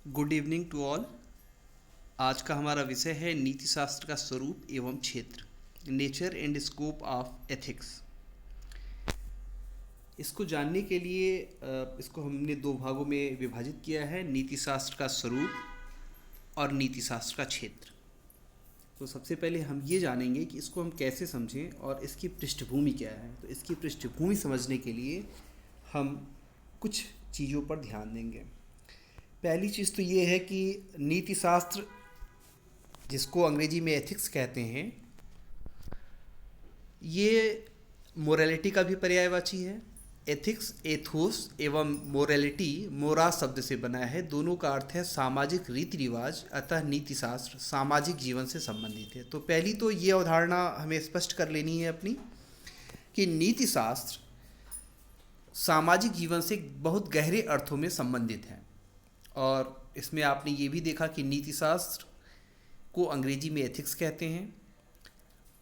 Good evening to all. आज का हमारा विषय है नीति शास्त्र का स्वरूप एवं क्षेत्र, nature and scope of ethics. इसको जानने के लिए इसको हमने दो भागों में विभाजित किया है, नीति शास्त्र का स्वरूप और नीति शास्त्र का क्षेत्र। तो सबसे पहले हम ये जानेंगे कि इसको हम कैसे समझें और इसकी पृष्ठभूमि क्या है। तो इसकी पृष्ठभूमि समझने के लिए हम कुछ चीज़ों पर ध्यान देंगे। पहली चीज़ तो ये है कि नीति शास्त्र, जिसको अंग्रेजी में एथिक्स कहते हैं, ये मोरालिटी का भी पर्यायवाची है। एथिक्स एथोस एवं मोरालिटी मोरा शब्द से बना है। दोनों का अर्थ है सामाजिक रीति रिवाज, अतः नीति शास्त्र सामाजिक जीवन से संबंधित है। तो पहली तो ये अवधारणा हमें स्पष्ट कर लेनी है अपनी, कि नीति शास्त्र सामाजिक जीवन से बहुत गहरे अर्थों में संबंधित है। और इसमें आपने ये भी देखा कि नीति शास्त्र को अंग्रेजी में एथिक्स कहते हैं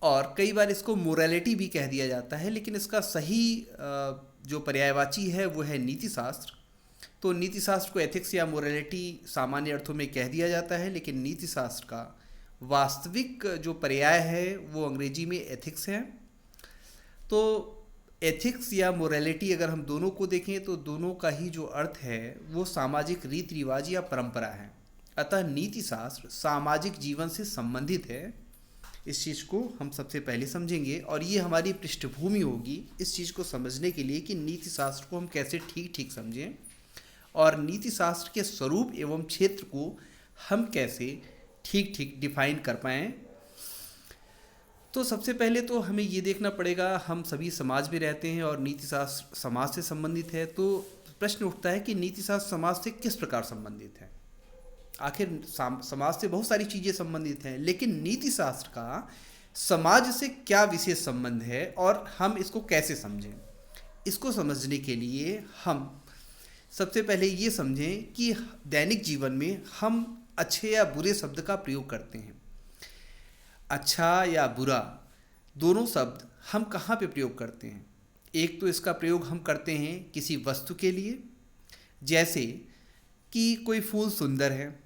और कई बार इसको मोरालिटी भी कह दिया जाता है, लेकिन इसका सही जो पर्यायवाची है वो है नीति शास्त्र। तो नीति शास्त्र को एथिक्स या मोरालिटी सामान्य अर्थों में कह दिया जाता है, लेकिन नीति शास्त्र का वास्तविक जो पर्याय है वो अंग्रेजी में एथिक्स है। तो एथिक्स या मोरालिटी अगर हम दोनों को देखें तो दोनों का ही जो अर्थ है वो सामाजिक रीति रिवाज या परंपरा है। अतः नीति शास्त्र सामाजिक जीवन से संबंधित है। इस चीज़ को हम सबसे पहले समझेंगे और ये हमारी पृष्ठभूमि होगी इस चीज़ को समझने के लिए कि नीति शास्त्र को हम कैसे ठीक ठीक समझें और नीति शास्त्र के स्वरूप एवं क्षेत्र को हम कैसे ठीक ठीक डिफाइन कर पाएँ। तो सबसे पहले तो हमें ये देखना पड़ेगा, हम सभी समाज में रहते हैं और नीति शास्त्र समाज से संबंधित है। तो प्रश्न उठता है कि नीति शास्त्र समाज से किस प्रकार संबंधित है। आखिर समाज से बहुत सारी चीज़ें संबंधित हैं, लेकिन नीति शास्त्र का समाज से क्या विशेष संबंध है और हम इसको कैसे समझें। इसको समझने के लिए हम सबसे पहले ये समझें कि दैनिक जीवन में हम अच्छे या बुरे शब्द का प्रयोग करते हैं। अच्छा या बुरा दोनों शब्द हम कहाँ पे प्रयोग करते हैं। एक तो इसका प्रयोग हम करते हैं किसी वस्तु के लिए, जैसे कि कोई फूल सुंदर है,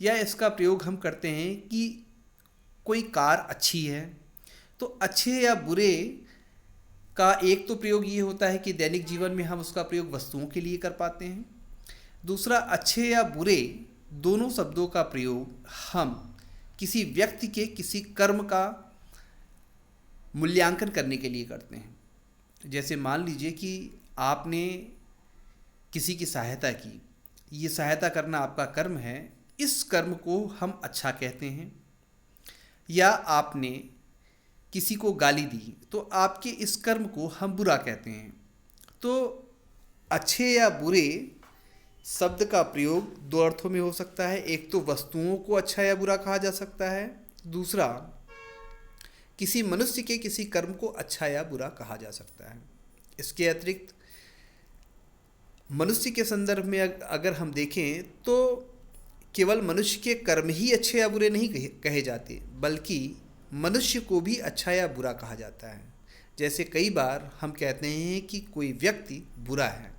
या इसका प्रयोग हम करते हैं कि कोई कार अच्छी है। तो अच्छे या बुरे का एक तो प्रयोग ये होता है कि दैनिक जीवन में हम उसका प्रयोग वस्तुओं के लिए कर पाते हैं। दूसरा, अच्छे या बुरे दोनों शब्दों का प्रयोग हम किसी व्यक्ति के किसी कर्म का मूल्यांकन करने के लिए करते हैं। जैसे मान लीजिए कि आपने किसी की सहायता की, ये सहायता करना आपका कर्म है, इस कर्म को हम अच्छा कहते हैं। या आपने किसी को गाली दी तो आपके इस कर्म को हम बुरा कहते हैं। तो अच्छे या बुरे शब्द का प्रयोग दो अर्थों में हो सकता है। एक तो वस्तुओं को अच्छा या बुरा कहा जा सकता है, दूसरा किसी मनुष्य के किसी कर्म को अच्छा या बुरा कहा जा सकता है। इसके अतिरिक्त मनुष्य के संदर्भ में अगर हम देखें तो केवल मनुष्य के कर्म ही अच्छे या बुरे नहीं कहे जाते, बल्कि मनुष्य को भी अच्छा या बुरा कहा जाता है। जैसे कई बार हम कहते हैं कि कोई व्यक्ति बुरा है,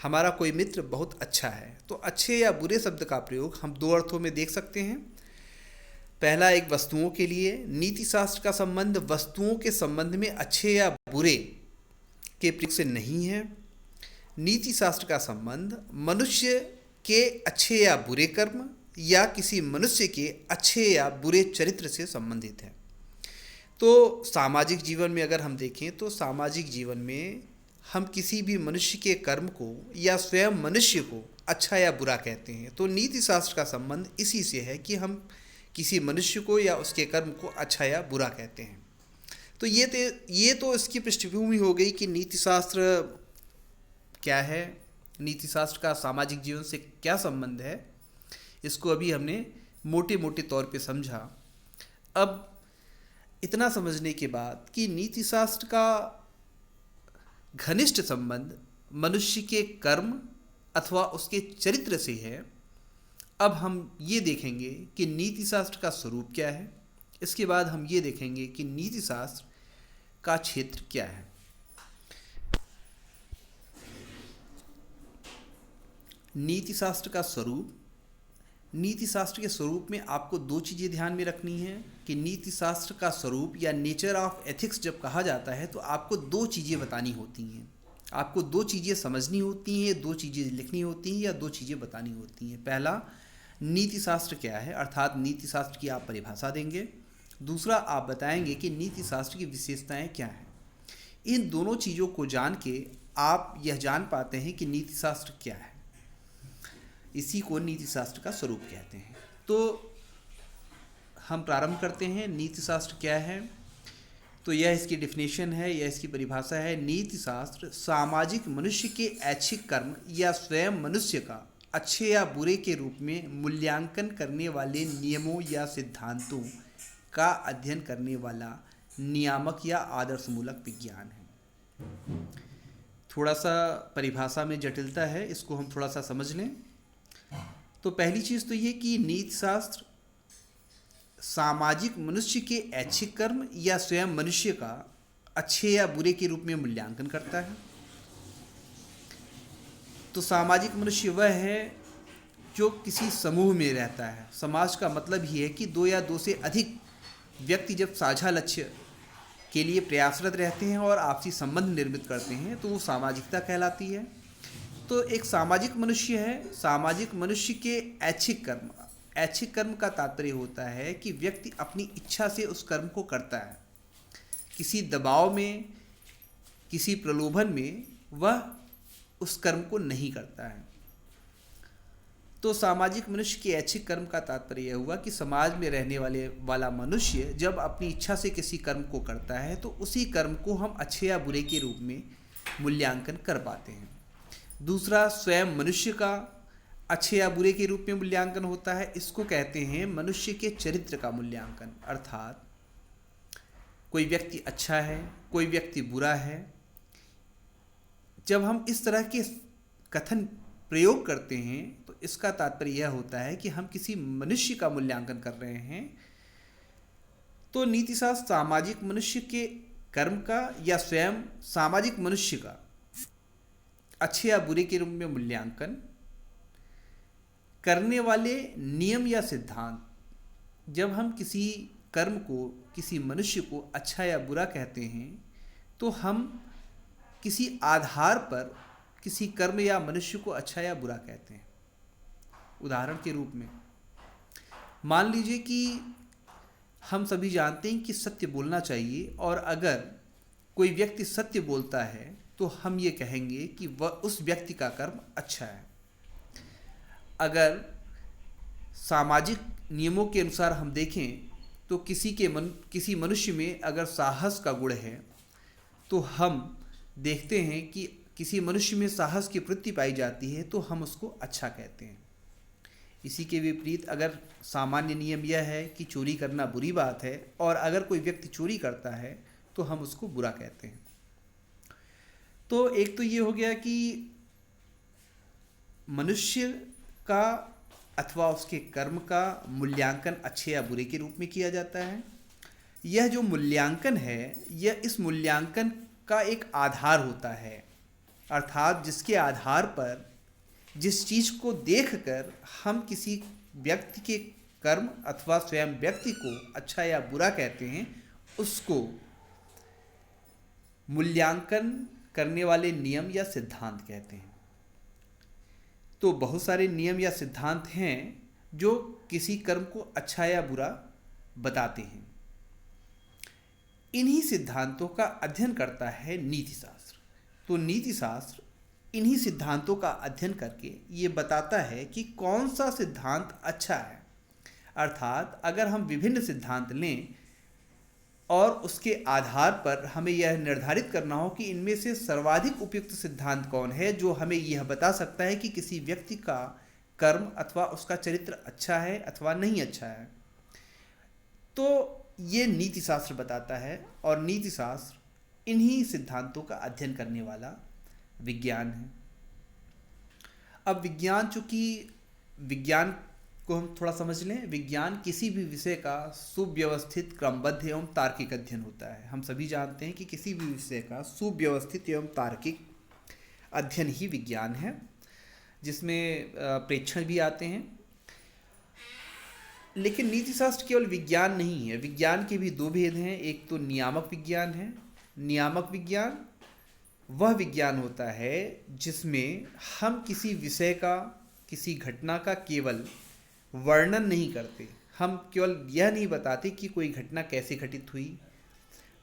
हमारा कोई मित्र बहुत अच्छा है। तो अच्छे या बुरे शब्द का प्रयोग हम दो अर्थों में देख सकते हैं। पहला, एक वस्तुओं के लिए, नीति शास्त्र का संबंध वस्तुओं के संबंध में अच्छे या बुरे के प्रयोग से नहीं है। नीति शास्त्र का संबंध मनुष्य के अच्छे या बुरे कर्म या किसी मनुष्य के अच्छे या बुरे चरित्र से संबंधित है। तो सामाजिक जीवन में अगर हम देखें तो सामाजिक जीवन में हम किसी भी मनुष्य के कर्म को या स्वयं मनुष्य को अच्छा या बुरा कहते हैं। तो नीति शास्त्र का संबंध इसी से है कि हम किसी मनुष्य को या उसके कर्म को अच्छा या बुरा कहते हैं। तो ये तो इसकी पृष्ठभूमि हो गई कि नीति शास्त्र क्या है, नीति शास्त्र का सामाजिक जीवन से क्या संबंध है। इसको अभी हमने मोटे मोटे तौर पे समझा। अब इतना समझने के बाद कि नीति शास्त्र का घनिष्ठ संबंध मनुष्य के कर्म अथवा उसके चरित्र से है, अब हम ये देखेंगे कि नीति शास्त्र का स्वरूप क्या है। इसके बाद हम ये देखेंगे कि नीति शास्त्र का क्षेत्र क्या है। नीति शास्त्र का स्वरूप। नीति शास्त्र के स्वरूप में आपको दो चीज़ें ध्यान में रखनी है कि नीति शास्त्र का स्वरूप या नेचर ऑफ एथिक्स जब कहा जाता है तो आपको दो चीज़ें बतानी होती हैं, आपको दो चीज़ें समझनी होती हैं, दो चीज़ें लिखनी होती हैं या दो चीज़ें बतानी होती हैं। पहला, नीति शास्त्र क्या है, अर्थात नीति शास्त्र की आप परिभाषा देंगे। दूसरा, आप बताएंगे कि नीति शास्त्र की विशेषताएं क्या हैं। इन दोनों चीज़ों को जान के आप यह जान पाते हैं कि नीति शास्त्र क्या है। इसी को नीति शास्त्र का स्वरूप कहते हैं। तो हम प्रारंभ करते हैं, नीति शास्त्र क्या है। तो यह इसकी डिफिनेशन है, यह इसकी परिभाषा है। नीति शास्त्र सामाजिक मनुष्य के ऐच्छिक कर्म या स्वयं मनुष्य का अच्छे या बुरे के रूप में मूल्यांकन करने वाले नियमों या सिद्धांतों का अध्ययन करने वाला नियामक या आदर्शमूलक विज्ञान है। थोड़ा सा परिभाषा में जटिलता है, इसको हम थोड़ा सा समझ लें। तो पहली चीज़ तो ये कि नीति शास्त्र सामाजिक मनुष्य के ऐच्छिक कर्म या स्वयं मनुष्य का अच्छे या बुरे के रूप में मूल्यांकन करता है। तो सामाजिक मनुष्य वह है जो किसी समूह में रहता है। समाज का मतलब ही है कि दो या दो से अधिक व्यक्ति जब साझा लक्ष्य के लिए प्रयासरत रहते हैं और आपसी संबंध निर्मित करते हैं तो वो सामाजिकता कहलाती है। तो एक सामाजिक मनुष्य है। सामाजिक मनुष्य के ऐच्छिक कर्म, ऐच्छिक कर्म का तात्पर्य होता है कि व्यक्ति अपनी इच्छा से उस कर्म को करता है, किसी दबाव में, किसी प्रलोभन में वह उस कर्म को नहीं करता है। तो सामाजिक मनुष्य के ऐच्छिक कर्म का तात्पर्य यह हुआ कि समाज में रहने वाला मनुष्य जब अपनी इच्छा से किसी कर्म को करता है तो उसी कर्म को हम अच्छे या बुरे के रूप में मूल्यांकन कर पाते हैं। दूसरा, स्वयं मनुष्य का अच्छे या बुरे के रूप में मूल्यांकन होता है। इसको कहते हैं मनुष्य के चरित्र का मूल्यांकन, अर्थात कोई व्यक्ति अच्छा है, कोई व्यक्ति बुरा है। जब हम इस तरह के कथन प्रयोग करते हैं तो इसका तात्पर्य यह होता है कि हम किसी मनुष्य का मूल्यांकन कर रहे हैं। तो नीति शास्त्र सामाजिक मनुष्य के कर्म का या स्वयं सामाजिक मनुष्य का अच्छे या बुरे के रूप में मूल्यांकन करने वाले नियम या सिद्धांत। जब हम किसी कर्म को, किसी मनुष्य को अच्छा या बुरा कहते हैं तो हम किसी आधार पर किसी कर्म या मनुष्य को अच्छा या बुरा कहते हैं। उदाहरण के रूप में मान लीजिए कि हम सभी जानते हैं कि सत्य बोलना चाहिए और अगर कोई व्यक्ति सत्य बोलता है तो हम ये कहेंगे कि वह उस व्यक्ति का कर्म अच्छा है। अगर सामाजिक नियमों के अनुसार हम देखें तो किसी मनुष्य में अगर साहस का गुण है तो हम देखते हैं कि किसी मनुष्य में साहस की वृत्ति पाई जाती है तो हम उसको अच्छा कहते हैं। इसी के विपरीत अगर सामान्य नियम यह है कि चोरी करना बुरी बात है और अगर कोई व्यक्ति चोरी करता है तो हम उसको बुरा कहते हैं। तो एक तो ये हो गया कि मनुष्य का अथवा उसके कर्म का मूल्यांकन अच्छे या बुरे के रूप में किया जाता है। यह जो मूल्यांकन है यह इस मूल्यांकन का एक आधार होता है, अर्थात जिसके आधार पर, जिस चीज़ को देखकर हम किसी व्यक्ति के कर्म अथवा स्वयं व्यक्ति को अच्छा या बुरा कहते हैं, उसको मूल्यांकन करने वाले नियम या सिद्धांत कहते हैं। तो बहुत सारे नियम या सिद्धांत हैं जो किसी कर्म को अच्छा या बुरा बताते हैं। इन्हीं सिद्धांतों का अध्ययन करता है नीति शास्त्र। तो नीति शास्त्र इन्हीं सिद्धांतों का अध्ययन करके ये बताता है कि कौन सा सिद्धांत अच्छा है। अर्थात अगर हम विभिन्न सिद्धांत लें और उसके आधार पर हमें यह निर्धारित करना हो कि इनमें से सर्वाधिक उपयुक्त सिद्धांत कौन है जो हमें यह बता सकता है कि किसी व्यक्ति का कर्म अथवा उसका चरित्र अच्छा है अथवा नहीं अच्छा है, तो ये नीति शास्त्र बताता है। और नीति शास्त्र इन्हीं सिद्धांतों का अध्ययन करने वाला विज्ञान है। अब विज्ञान, चूँकि विज्ञान को हम थोड़ा समझ लें, विज्ञान किसी भी विषय का सुव्यवस्थित, क्रमबद्ध एवं तार्किक अध्ययन होता है। हम सभी जानते हैं कि किसी भी विषय का सुव्यवस्थित एवं तार्किक अध्ययन ही विज्ञान है। जिसमें प्रेक्षण भी आते हैं। लेकिन नीति शास्त्र केवल विज्ञान नहीं है, विज्ञान के भी दो भेद हैं। एक तो नियामक विज्ञान है। नियामक विज्ञान वह विज्ञान होता है जिसमें हम किसी विषय का, किसी घटना का केवल वर्णन नहीं करते, हम केवल यह नहीं बताते कि कोई घटना कैसे घटित हुई,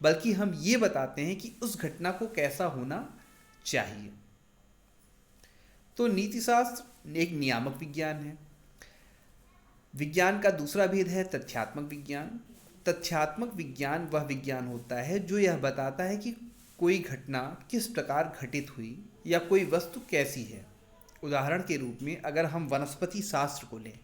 बल्कि हम ये बताते हैं कि उस घटना को कैसा होना चाहिए। तो नीति शास्त्र एक नियामक विज्ञान है। विज्ञान का दूसरा भेद है तथ्यात्मक विज्ञान। तथ्यात्मक विज्ञान वह विज्ञान होता है जो यह बताता है कि कोई घटना किस प्रकार घटित हुई या कोई वस्तु कैसी है। उदाहरण के रूप में अगर हम वनस्पति शास्त्र को लें,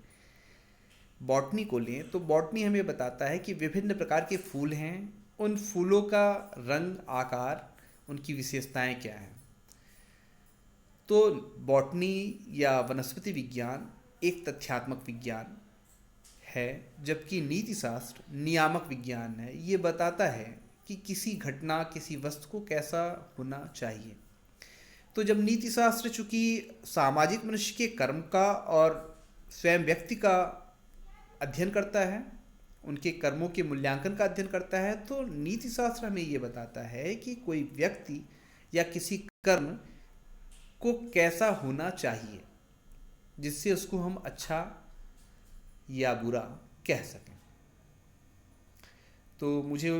बॉटनी को लें, तो बॉटनी हमें बताता है कि विभिन्न प्रकार के फूल हैं, उन फूलों का रंग, आकार, उनकी विशेषताएं क्या हैं। तो बॉटनी या वनस्पति विज्ञान एक तथ्यात्मक विज्ञान है, जबकि नीति शास्त्र नियामक विज्ञान है। ये बताता है कि किसी घटना, किसी वस्तु को कैसा होना चाहिए। तो जब नीति शास्त्र चूँकि सामाजिक मनुष्य के कर्म का और स्वयं व्यक्ति का अध्ययन करता है, उनके कर्मों के मूल्यांकन का अध्ययन करता है, तो नीति शास्त्र हमें ये बताता है कि कोई व्यक्ति या किसी कर्म को कैसा होना चाहिए जिससे उसको हम अच्छा या बुरा कह सकें। तो मुझे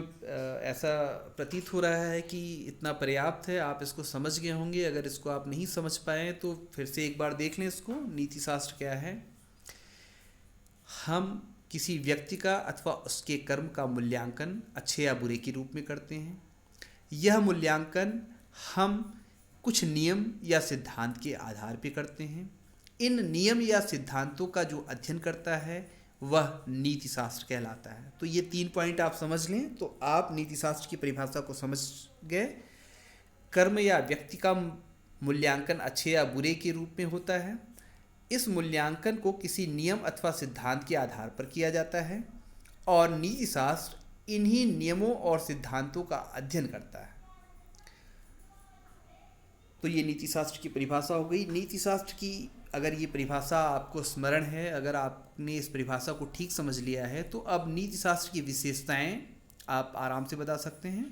ऐसा प्रतीत हो रहा है कि इतना पर्याप्त है, आप इसको समझ गए होंगे। अगर इसको आप नहीं समझ पाए तो फिर से एक बार देख लें इसको। नीति शास्त्र क्या है? हम किसी व्यक्ति का अथवा उसके कर्म का मूल्यांकन अच्छे या बुरे के रूप में करते हैं। यह मूल्यांकन हम कुछ नियम या सिद्धांत के आधार पर करते हैं। इन नियम या सिद्धांतों का जो अध्ययन करता है वह नीति शास्त्र कहलाता है। तो ये 3 पॉइंट आप समझ लें तो आप नीति शास्त्र की परिभाषा को समझ गए। कर्म या व्यक्ति का मूल्यांकन अच्छे या बुरे के रूप में होता है। इस मूल्यांकन को किसी नियम अथवा सिद्धांत के आधार पर किया जाता है और नीति शास्त्र इन्हीं नियमों और सिद्धांतों का अध्ययन करता है। तो ये नीति शास्त्र की परिभाषा हो गई। नीति शास्त्र की अगर ये परिभाषा आपको स्मरण है, अगर आपने इस परिभाषा को ठीक समझ लिया है, तो अब नीति शास्त्र की विशेषताएं आप आराम से बता सकते हैं,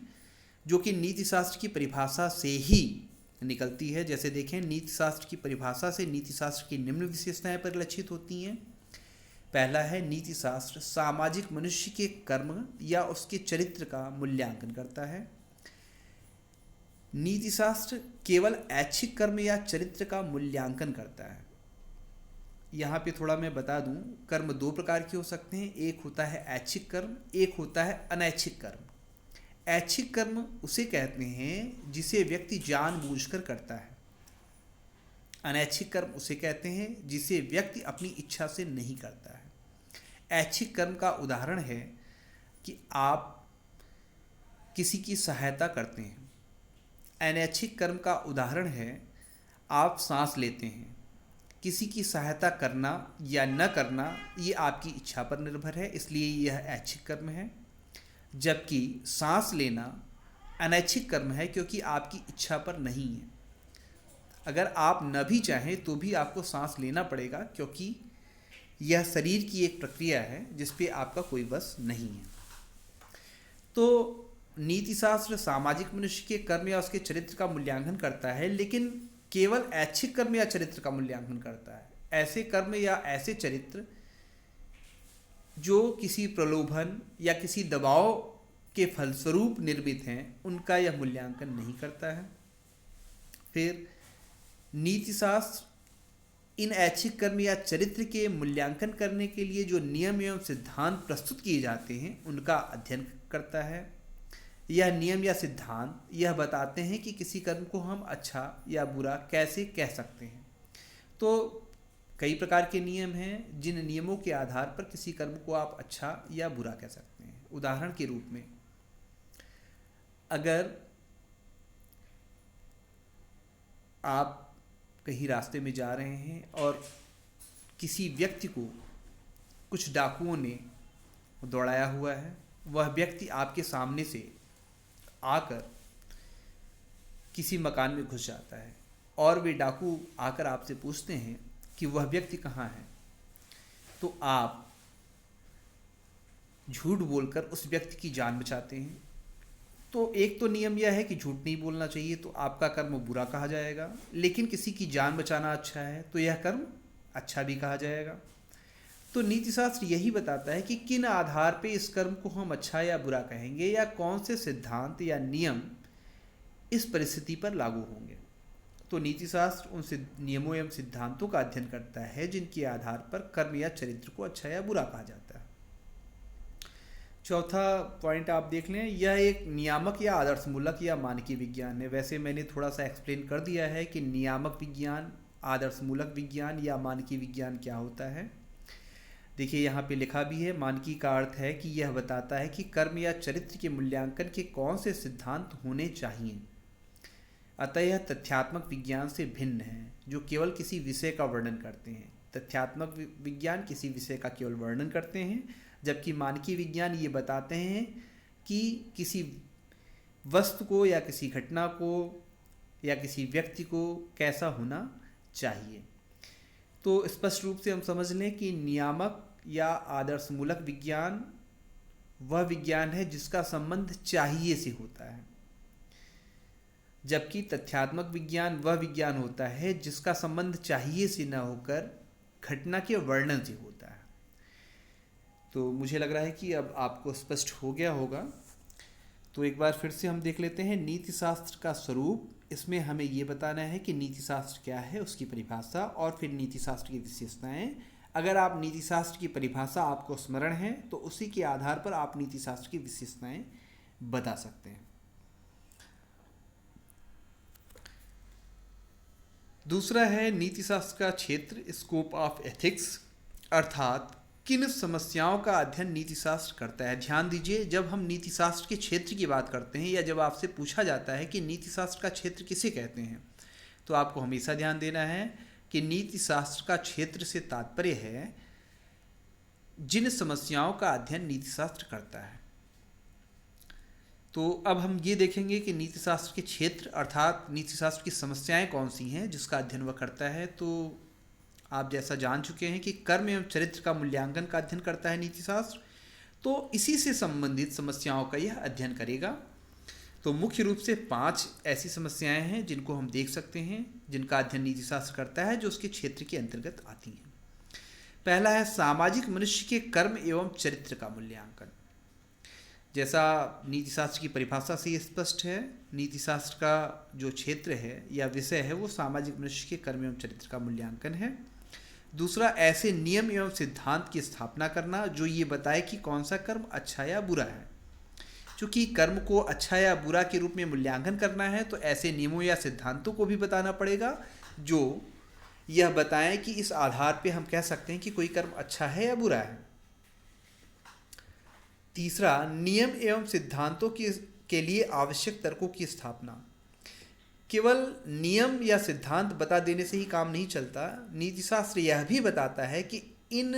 जो कि नीति शास्त्र की परिभाषा से ही निकलती है। जैसे देखें, नीति शास्त्र की परिभाषा से नीति शास्त्र की निम्न विशेषताएं परिलक्षित होती हैं। पहला है, नीति शास्त्र सामाजिक मनुष्य के कर्म या उसके चरित्र का मूल्यांकन करता है। नीति शास्त्र केवल ऐच्छिक कर्म या चरित्र का मूल्यांकन करता है। यहाँ पे थोड़ा मैं बता दूँ, कर्म 2 प्रकार के हो सकते हैं। एक होता है ऐच्छिक कर्म, एक होता है अनैच्छिक कर्म। ऐच्छिक कर्म उसे कहते हैं जिसे व्यक्ति जानबूझकर करता है। अनैच्छिक कर्म उसे कहते हैं जिसे व्यक्ति अपनी इच्छा से नहीं करता है। ऐच्छिक कर्म का उदाहरण है कि आप किसी की सहायता करते हैं। अनैच्छिक कर्म का उदाहरण है आप सांस लेते हैं। किसी की सहायता करना या न करना ये आपकी इच्छा पर निर्भर है, इसलिए यह ऐच्छिक कर्म है। जबकि सांस लेना अनैच्छिक कर्म है, क्योंकि आपकी इच्छा पर नहीं है। अगर आप न भी चाहें तो भी आपको सांस लेना पड़ेगा, क्योंकि यह शरीर की एक प्रक्रिया है जिस पे आपका कोई बस नहीं है। तो नीति शास्त्र सामाजिक मनुष्य के कर्म या उसके चरित्र का मूल्यांकन करता है, लेकिन केवल ऐच्छिक कर्म या चरित्र का मूल्यांकन करता है। ऐसे कर्म या ऐसे चरित्र जो किसी प्रलोभन या किसी दबाव के फलस्वरूप निर्मित हैं, उनका यह मूल्यांकन नहीं करता है। फिर नीति शास्त्र इन ऐच्छिक कर्म या चरित्र के मूल्यांकन करने के लिए जो नियम एवं सिद्धांत प्रस्तुत किए जाते हैं, उनका अध्ययन करता है। यह नियम या सिद्धांत यह बताते हैं कि किसी कर्म को हम अच्छा या बुरा कैसे कह सकते हैं। तो कई प्रकार के नियम हैं जिन नियमों के आधार पर किसी कर्म को आप अच्छा या बुरा कह सकते हैं। उदाहरण के रूप में, अगर आप कहीं रास्ते में जा रहे हैं और किसी व्यक्ति को कुछ डाकुओं ने दौड़ाया हुआ है, वह व्यक्ति आपके सामने से आकर किसी मकान में घुस जाता है, और वे डाकू आकर आपसे पूछते हैं कि वह व्यक्ति कहाँ है, तो आप झूठ बोलकर उस व्यक्ति की जान बचाते हैं। तो एक तो नियम यह है कि झूठ नहीं बोलना चाहिए, तो आपका कर्म बुरा कहा जाएगा, लेकिन किसी की जान बचाना अच्छा है तो यह कर्म अच्छा भी कहा जाएगा। तो नीतिशास्त्र यही बताता है कि किन आधार पे इस कर्म को हम अच्छा या बुरा कहेंगे, या कौन से सिद्धांत या नियम इस परिस्थिति पर लागू होंगे। तो नीतिशास्त्र उन नियमों एवं सिद्धांतों का अध्ययन करता है जिनके आधार पर कर्म या चरित्र को अच्छा या बुरा कहा जाता है। चौथा पॉइंट आप देख लें, यह एक नियामक या आदर्शमूलक या मानकीय विज्ञान है। वैसे मैंने थोड़ा सा एक्सप्लेन कर दिया है कि नियामक विज्ञान, आदर्शमूलक विज्ञान या मानकीय विज्ञान क्या होता है। देखिए यहाँ पे लिखा भी है, मानकीय का अर्थ है कि यह बताता है कि कर्म या चरित्र के मूल्यांकन के कौन से सिद्धांत होने चाहिए। अतः यह तथ्यात्मक विज्ञान से भिन्न है जो केवल किसी विषय का वर्णन करते हैं। तथ्यात्मक विज्ञान किसी विषय का केवल वर्णन करते हैं, जबकि मानकीय विज्ञान ये बताते हैं कि किसी वस्तु को या किसी घटना को या किसी व्यक्ति को कैसा होना चाहिए। तो स्पष्ट रूप से हम समझ लें कि नियामक या आदर्शमूलक विज्ञान वह विज्ञान है जिसका संबंध चाहिए से होता है, जबकि तथ्यात्मक विज्ञान वह विज्ञान होता है जिसका संबंध चाहिए से न होकर घटना के वर्णन से होता है। तो मुझे लग रहा है कि अब आपको स्पष्ट हो गया होगा। तो एक बार फिर से हम देख लेते हैं नीति शास्त्र का स्वरूप। इसमें हमें ये बताना है कि नीति शास्त्र क्या है, उसकी परिभाषा, और फिर नीति शास्त्र की विशेषताएं। अगर आप नीति शास्त्र की परिभाषा आपको स्मरण है तो उसी के आधार पर आप नीति शास्त्र की विशेषताएं बता सकते हैं। दूसरा है नीति शास्त्र का क्षेत्र, स्कोप ऑफ एथिक्स, अर्थात किन समस्याओं का अध्ययन नीति शास्त्र करता है। ध्यान दीजिए, जब हम नीति शास्त्र के क्षेत्र की बात करते हैं या जब आपसे पूछा जाता है कि नीति शास्त्र का क्षेत्र किसे कहते हैं, तो आपको हमेशा ध्यान देना है कि नीति शास्त्र का क्षेत्र से तात्पर्य है जिन समस्याओं का अध्ययन नीति शास्त्र करता है। तो अब हम ये देखेंगे कि नीति शास्त्र के क्षेत्र अर्थात नीति शास्त्र की समस्याएं कौन सी हैं जिसका अध्ययन वह करता है। तो आप जैसा जान चुके हैं कि कर्म एवं चरित्र का मूल्यांकन का अध्ययन करता है नीति शास्त्र, तो इसी से संबंधित समस्याओं का यह अध्ययन करेगा। तो मुख्य रूप से 5 ऐसी समस्याएं हैं जिनको हम देख सकते हैं जिनका अध्ययन नीति शास्त्र करता है, जो उसके क्षेत्र के अंतर्गत आती हैं। पहला है सामाजिक मनुष्य के कर्म एवं चरित्र का मूल्यांकन। जैसा नीति शास्त्र की परिभाषा से स्पष्ट है, नीति शास्त्र का जो क्षेत्र है या विषय है वो सामाजिक मनुष्य के कर्म एवं चरित्र का मूल्यांकन है। दूसरा, ऐसे नियम एवं सिद्धांत की स्थापना करना जो ये बताए कि कौन सा कर्म अच्छा या बुरा है। चूँकि कर्म को अच्छा या बुरा के रूप में मूल्यांकन करना है तो ऐसे नियमों या सिद्धांतों को भी बताना पड़ेगा जो यह बताएं कि इस आधार पे हम कह सकते हैं कि कोई कर्म अच्छा है या बुरा है। तीसरा, नियम एवं सिद्धांतों के लिए आवश्यक तर्कों की स्थापना। केवल नियम या सिद्धांत बता देने से ही काम नहीं चलता, नीति शास्त्र यह भी बताता है कि इन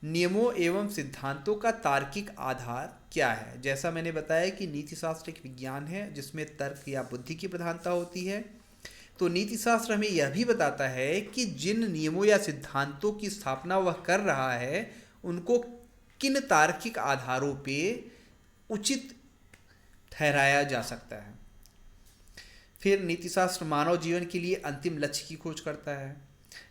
नियमों एवं सिद्धांतों का तार्किक आधार क्या है। जैसा मैंने बताया कि नीति शास्त्र एक विज्ञान है जिसमें तर्क या बुद्धि की प्रधानता होती है, तो नीति शास्त्र हमें यह भी बताता है कि जिन नियमों या सिद्धांतों की स्थापना वह कर रहा है उनको किन तार्किक आधारों पे उचित ठहराया जा सकता है। फिर नीति शास्त्र मानव जीवन के लिए अंतिम लक्ष्य की खोज करता है।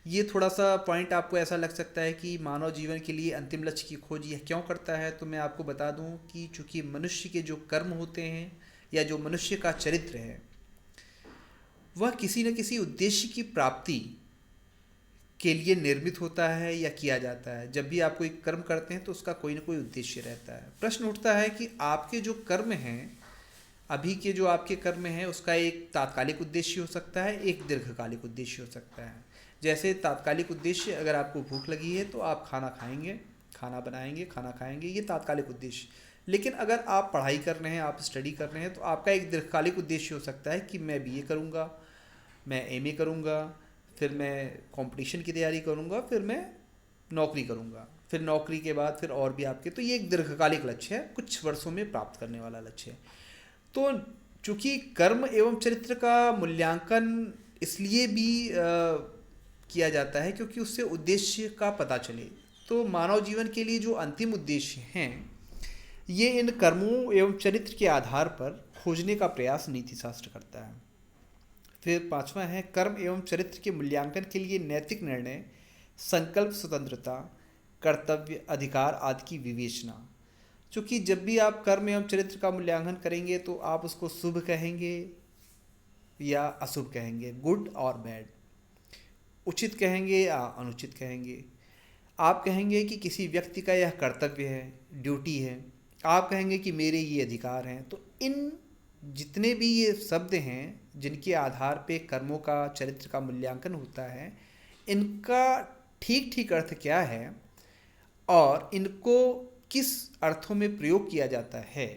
ये थोड़ा सा पॉइंट आपको ऐसा लग सकता है कि मानव जीवन के लिए अंतिम लक्ष्य की खोज यह क्यों करता है, तो मैं आपको बता दूं कि चूँकि मनुष्य के जो कर्म होते हैं या जो मनुष्य का चरित्र है वह किसी न किसी उद्देश्य की प्राप्ति के लिए निर्मित होता है या किया जाता है। जब भी आप कोई कर्म करते हैं तो उसका कोई ना कोई उद्देश्य रहता है। प्रश्न उठता है कि आपके जो कर्म हैं, अभी के जो आपके कर्म हैं, उसका एक तात्कालिक उद्देश्य हो सकता है, एक दीर्घकालिक उद्देश्य हो सकता है। जैसे तात्कालिक उद्देश्य, अगर आपको भूख लगी है तो आप खाना खाएंगे, खाना बनाएंगे, खाना खाएंगे, ये तात्कालिक उद्देश्य। लेकिन अगर आप पढ़ाई कर रहे हैं, आप स्टडी कर रहे हैं, तो आपका एक दीर्घकालिक उद्देश्य हो सकता है कि मैं बीए करूँगा, मैं एमए करूँगा, फिर मैं कंपटीशन की तैयारी करूँगा, फिर मैं नौकरी करूँगा, फिर नौकरी के बाद फिर और भी आपके, तो ये एक दीर्घकालिक लक्ष्य है, कुछ वर्षों में प्राप्त करने वाला लक्ष्य है। तो चूँकि कर्म एवं चरित्र का मूल्यांकन इसलिए भी किया जाता है क्योंकि उससे उद्देश्य का पता चले। तो मानव जीवन के लिए जो अंतिम उद्देश्य हैं, ये इन कर्मों एवं चरित्र के आधार पर खोजने का प्रयास नीति शास्त्र करता है। फिर पांचवा है कर्म एवं चरित्र के मूल्यांकन के लिए नैतिक निर्णय, संकल्प स्वतंत्रता, कर्तव्य, अधिकार आदि की विवेचना। क्योंकि जब भी आप कर्म एवं चरित्र का मूल्यांकन करेंगे तो आप उसको शुभ कहेंगे या अशुभ कहेंगे, गुड और बैड, उचित कहेंगे या अनुचित कहेंगे। आप कहेंगे कि किसी व्यक्ति का यह कर्तव्य है, ड्यूटी है, आप कहेंगे कि मेरे ये अधिकार हैं। तो इन जितने भी ये शब्द हैं जिनके आधार पे कर्मों का, चरित्र का मूल्यांकन होता है, इनका ठीक ठीक अर्थ क्या है और इनको किस अर्थों में प्रयोग किया जाता है,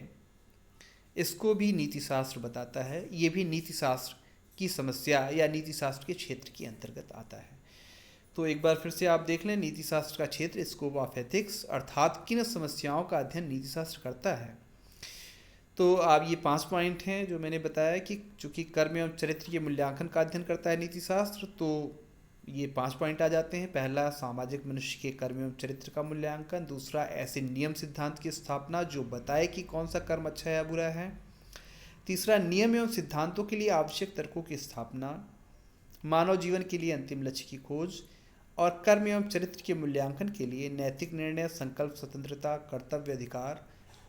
इसको भी नीति शास्त्र बताता है। ये भी नीति शास्त्र की समस्या या नीति शास्त्र के क्षेत्र के अंतर्गत आता है। तो एक बार फिर से आप देख लें, नीति शास्त्र का क्षेत्र स्कोप ऑफ एथिक्स, अर्थात किन समस्याओं का अध्ययन नीति शास्त्र करता है। तो आप ये 5 पॉइंट हैं जो मैंने बताया कि चूँकि कर्म एवं चरित्र के मूल्यांकन का अध्ययन करता है नीति शास्त्र, तो ये 5 पॉइंट आ जाते हैं। पहला, सामाजिक मनुष्य के कर्म एवं चरित्र का मूल्यांकन। दूसरा, ऐसे नियम सिद्धांत की स्थापना जो बताए कि कौन सा कर्म अच्छा या बुरा है। तीसरा, नियम एवं सिद्धांतों के लिए आवश्यक तर्कों की स्थापना। मानव जीवन के लिए अंतिम लक्ष्य की खोज। और कर्म एवं चरित्र के मूल्यांकन के लिए नैतिक निर्णय, संकल्प स्वतंत्रता, कर्तव्य, अधिकार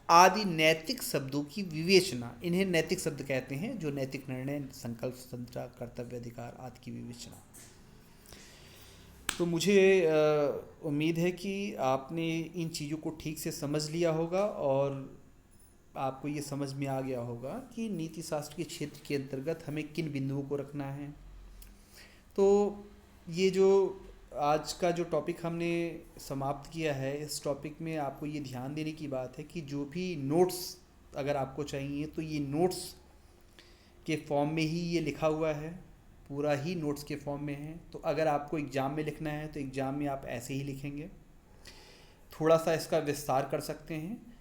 आदि नैतिक शब्दों की विवेचना। इन्हें नैतिक शब्द कहते हैं, जो नैतिक निर्णय, संकल्प स्वतंत्रता, कर्तव्य, अधिकार आदि की विवेचना। तो मुझे उम्मीद है कि आपने इन चीज़ों को ठीक से समझ लिया होगा और आपको ये समझ में आ गया होगा कि नीति शास्त्र के क्षेत्र के अंतर्गत हमें किन बिंदुओं को रखना है। तो ये जो आज का जो टॉपिक हमने समाप्त किया है, इस टॉपिक में आपको ये ध्यान देने की बात है कि जो भी नोट्स अगर आपको चाहिए तो ये नोट्स के फॉर्म में ही ये लिखा हुआ है, पूरा ही नोट्स के फॉर्म में है। तो अगर आपको एग्ज़ाम में लिखना है तो एग्ज़ाम में आप ऐसे ही लिखेंगे, थोड़ा सा इसका विस्तार कर सकते हैं।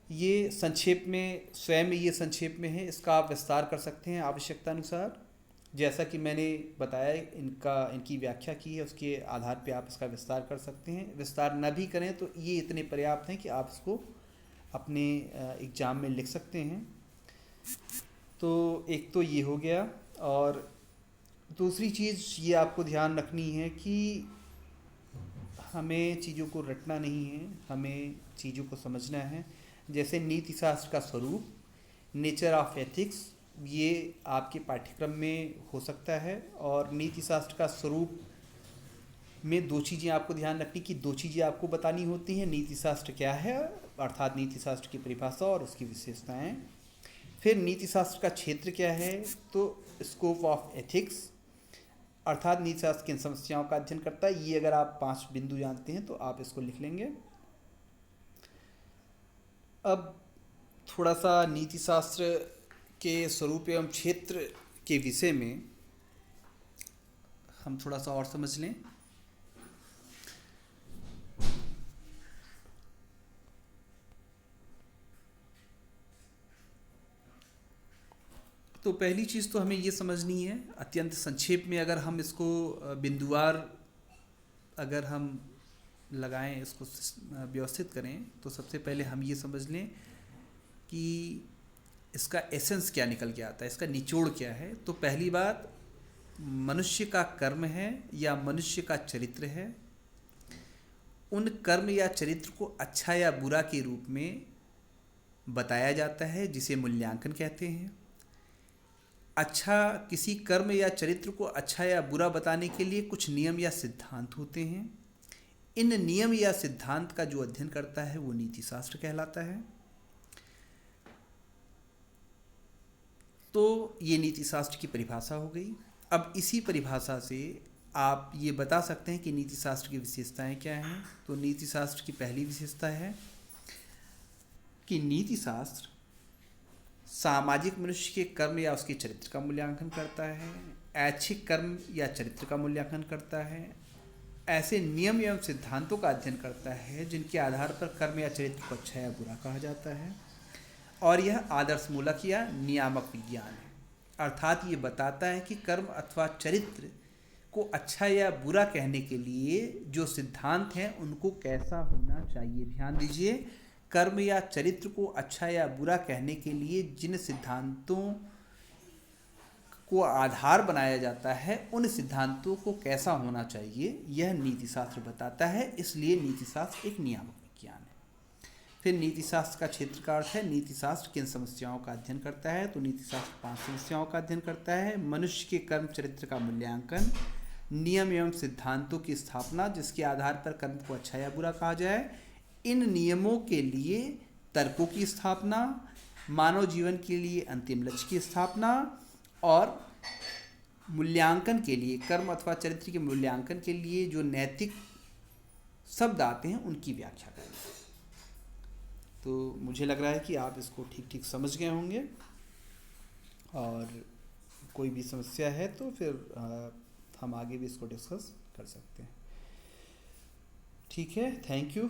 ये संक्षेप में, स्वयं ये संक्षेप में है, इसका आप विस्तार कर सकते हैं आवश्यकता अनुसार। जैसा कि मैंने बताया, इनकी व्याख्या की है, उसके आधार पे आप इसका विस्तार कर सकते हैं। विस्तार न भी करें तो ये इतने पर्याप्त हैं कि आप इसको अपने एग्ज़ाम में लिख सकते हैं। तो एक तो ये हो गया। और दूसरी चीज़ ये आपको ध्यान रखनी है कि हमें चीज़ों को रटना नहीं है, हमें चीज़ों को समझना है। जैसे नीति शास्त्र का स्वरूप, नेचर ऑफ एथिक्स, ये आपके पाठ्यक्रम में हो सकता है। और नीति शास्त्र का स्वरूप में 2 चीज़ें आपको ध्यान रखनी कि 2 चीज़ें आपको बतानी होती हैं। नीति शास्त्र क्या है, अर्थात नीति शास्त्र की परिभाषा और उसकी विशेषताएं। फिर नीति शास्त्र का क्षेत्र क्या है, तो स्कोप ऑफ एथिक्स, अर्थात नीति शास्त्र किन समस्याओं का अध्ययन करता है। ये अगर आप 5 बिंदु जानते हैं तो आप इसको लिख लेंगे। अब थोड़ा सा नीति शास्त्र के स्वरूप एवं क्षेत्र के विषय में हम थोड़ा सा और समझ लें। तो पहली चीज़ तो हमें ये समझनी है, अत्यंत संक्षेप में अगर हम इसको बिंदुवार अगर हम लगाएं, इसको व्यवस्थित करें, तो सबसे पहले हम ये समझ लें कि इसका एसेंस क्या निकल के आता है, इसका निचोड़ क्या है। तो पहली बात, मनुष्य का कर्म है या मनुष्य का चरित्र है, उन कर्म या चरित्र को अच्छा या बुरा के रूप में बताया जाता है, जिसे मूल्यांकन कहते हैं। अच्छा, किसी कर्म या चरित्र को अच्छा या बुरा बताने के लिए कुछ नियम या सिद्धांत होते हैं। इन नियम या सिद्धांत का जो अध्ययन करता है वो नीति शास्त्र कहलाता है। तो ये नीति शास्त्र की परिभाषा हो गई। अब इसी परिभाषा से आप ये बता सकते हैं कि नीति शास्त्र की विशेषताएं क्या हैं। तो नीति शास्त्र की पहली विशेषता है कि नीति शास्त्र सामाजिक मनुष्य के कर्म या उसके चरित्र का मूल्यांकन करता है, ऐच्छिक कर्म या चरित्र का मूल्यांकन करता है, ऐसे नियम एवं सिद्धांतों का अध्ययन करता है जिनके आधार पर कर्म या चरित्र को अच्छा या बुरा कहा जाता है, और यह आदर्शमूलक या नियामक विज्ञान है। अर्थात ये बताता है कि कर्म अथवा चरित्र को अच्छा या बुरा कहने के लिए जो सिद्धांत हैं उनको कैसा होना चाहिए। ध्यान दीजिए, कर्म या चरित्र को अच्छा या बुरा कहने के लिए जिन सिद्धांतों को आधार बनाया जाता है उन सिद्धांतों को कैसा होना चाहिए यह नीतिशास्त्र बताता है। इसलिए नीतिशास्त्र एक नियामक विज्ञान है। फिर नीतिशास्त्र का क्षेत्र का अर्थ है, नीतिशास्त्र किन समस्याओं का अध्ययन करता है। तो नीतिशास्त्र 5 समस्याओं का अध्ययन करता है। मनुष्य के कर्म चरित्र का मूल्यांकन, नियम एवं सिद्धांतों की स्थापना जिसके आधार पर कर्म को अच्छा या बुरा कहा जाए, इन नियमों के लिए तर्कों की स्थापना, मानव जीवन के लिए अंतिम लक्ष्य की स्थापना, और मूल्यांकन के लिए, कर्म अथवा चरित्र के मूल्यांकन के लिए जो नैतिक शब्द आते हैं उनकी व्याख्या करें। तो मुझे लग रहा है कि आप इसको ठीक ठीक समझ गए होंगे, और कोई भी समस्या है तो फिर हम आगे भी इसको डिस्कस कर सकते हैं। ठीक है, थैंक यू।